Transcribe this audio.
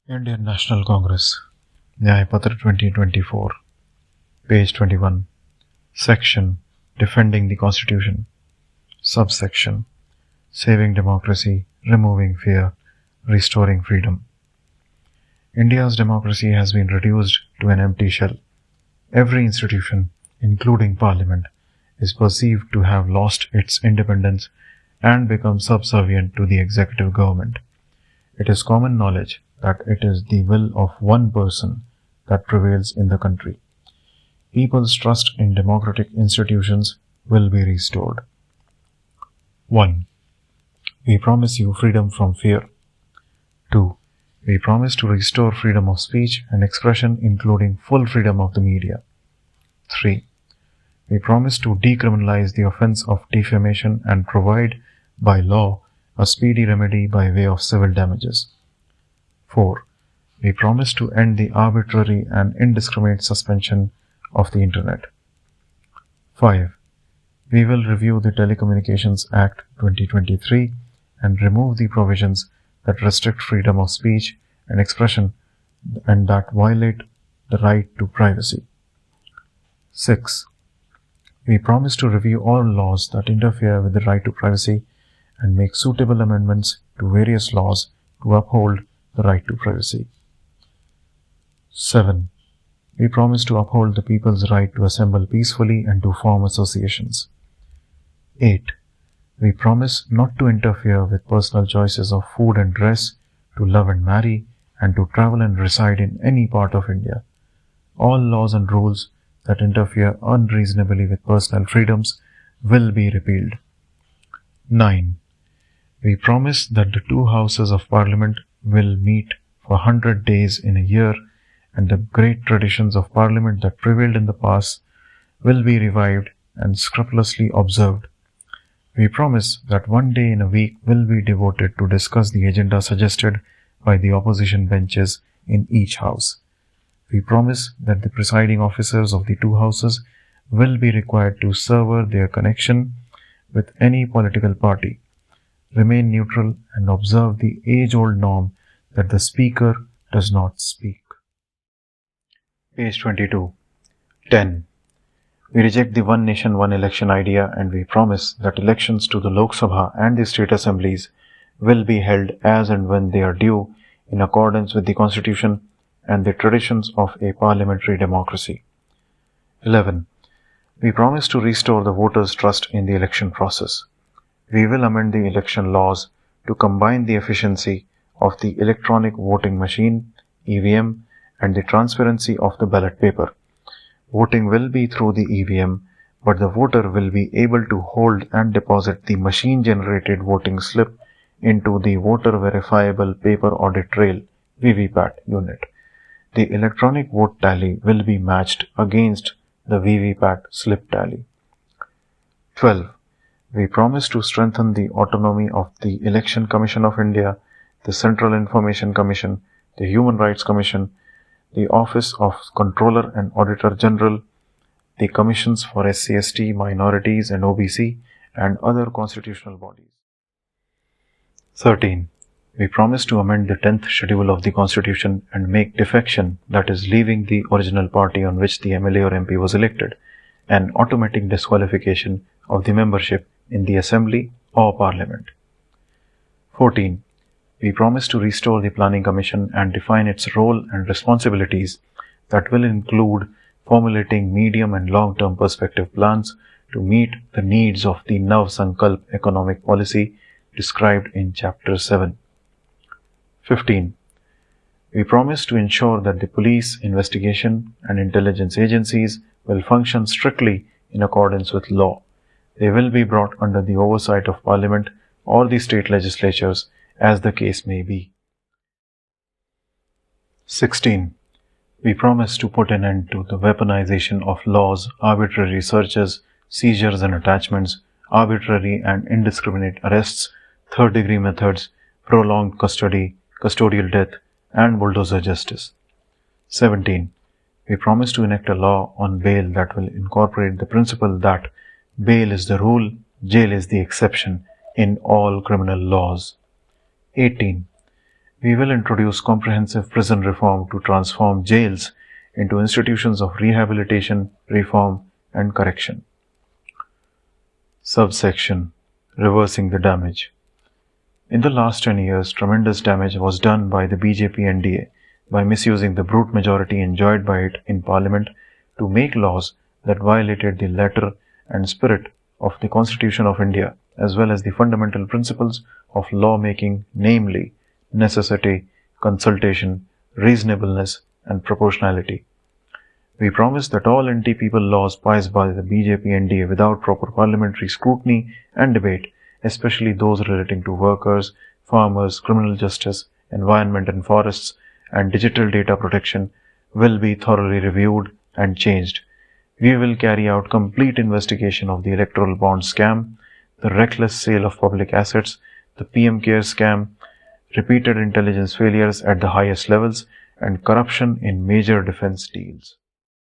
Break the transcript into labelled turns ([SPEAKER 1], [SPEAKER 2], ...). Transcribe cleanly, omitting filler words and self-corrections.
[SPEAKER 1] Indian National Congress, Nyay Patra 2024, page 21, section Defending the Constitution, subsection Saving Democracy, Removing Fear, Restoring Freedom. India's democracy has been reduced to an empty shell. Every institution, including Parliament, is perceived to have lost its independence and become subservient to the executive government. It is common knowledge that it is the will of one person that prevails in the country. People's trust in democratic institutions will be restored. 1. We promise you freedom from fear. 2. We promise to restore freedom of speech and expression, including full freedom of the media. 3. We promise to decriminalize the offense of defamation and provide, by law, a speedy remedy by way of civil damages. 4. We promise to end the arbitrary and indiscriminate suspension of the Internet. 5. We will review the Telecommunications Act 2023 and remove the provisions that restrict freedom of speech and expression and that violate the right to privacy. 6. We promise to review all laws that interfere with the right to privacy and make suitable amendments to various laws to uphold the right to privacy. 7. We promise to uphold the people's right to assemble peacefully and to form associations. 8. We promise not to interfere with personal choices of food and dress, to love and marry, and to travel and reside in any part of India. All laws and rules that interfere unreasonably with personal freedoms will be repealed. 9. We promise that the two houses of Parliament will meet for 100 days in a year, and the great traditions of Parliament that prevailed in the past will be revived and scrupulously observed. We promise that one day in a week will be devoted to discuss the agenda suggested by the opposition benches in each house. We promise that the presiding officers of the two houses will be required to sever their connection with any political party, remain neutral, and observe the age-old norm that the Speaker does not speak. Page 22. 10. We reject the one nation, one election idea, and we promise that elections to the Lok Sabha and the state assemblies will be held as and when they are due in accordance with the Constitution and the traditions of a parliamentary democracy. 11. We promise to restore the voters' trust in the election process. We will amend the election laws to combine the efficiency of the electronic voting machine, EVM, and the transparency of the ballot paper. Voting will be through the EVM, but the voter will be able to hold and deposit the machine-generated voting slip into the Voter Verifiable Paper Audit Trail (VVPAT) unit. The electronic vote tally will be matched against the VVPAT slip tally. 12. We promise to strengthen the autonomy of the Election Commission of India, the Central Information Commission, the Human Rights Commission, the Office of Controller and Auditor General, the Commissions for SC/ST, Minorities and OBC, and other constitutional bodies. 13. We promise to amend the 10th schedule of the Constitution and make defection, that is, leaving the original party on which the MLA or MP was elected, an automatic disqualification of the membership in the Assembly or Parliament. 14. We promise to restore the Planning Commission and define its role and responsibilities that will include formulating medium and long-term perspective plans to meet the needs of the Nav Sankalp economic policy described in Chapter 7. 15. We promise to ensure that the police, investigation, and intelligence agencies will function strictly in accordance with law. They will be brought under the oversight of Parliament or the state legislatures, as the case may be. 16. We promise to put an end to the weaponization of laws, arbitrary searches, seizures and attachments, arbitrary and indiscriminate arrests, third-degree methods, prolonged custody, custodial death, and bulldozer justice. 17. We promise to enact a law on bail that will incorporate the principle that bail is the rule, jail is the exception in all criminal laws. 18. We will introduce comprehensive prison reform to transform jails into institutions of rehabilitation, reform, and correction. Subsection: Reversing the damage. In the last 10 years, tremendous damage was done by the BJP NDA by misusing the brute majority enjoyed by it in Parliament to make laws that violated the letter and spirit of the Constitution of India, as well as the fundamental principles of law-making, namely necessity, consultation, reasonableness, and proportionality. We promise that all anti-people laws passed by the BJP NDA without proper parliamentary scrutiny and debate, especially those relating to workers, farmers, criminal justice, environment and forests, and digital data protection, will be thoroughly reviewed and changed. We will carry out complete investigation of the electoral bond scam, the reckless sale of public assets, the PM CARES scam, repeated intelligence failures at the highest levels, and corruption in major defense deals.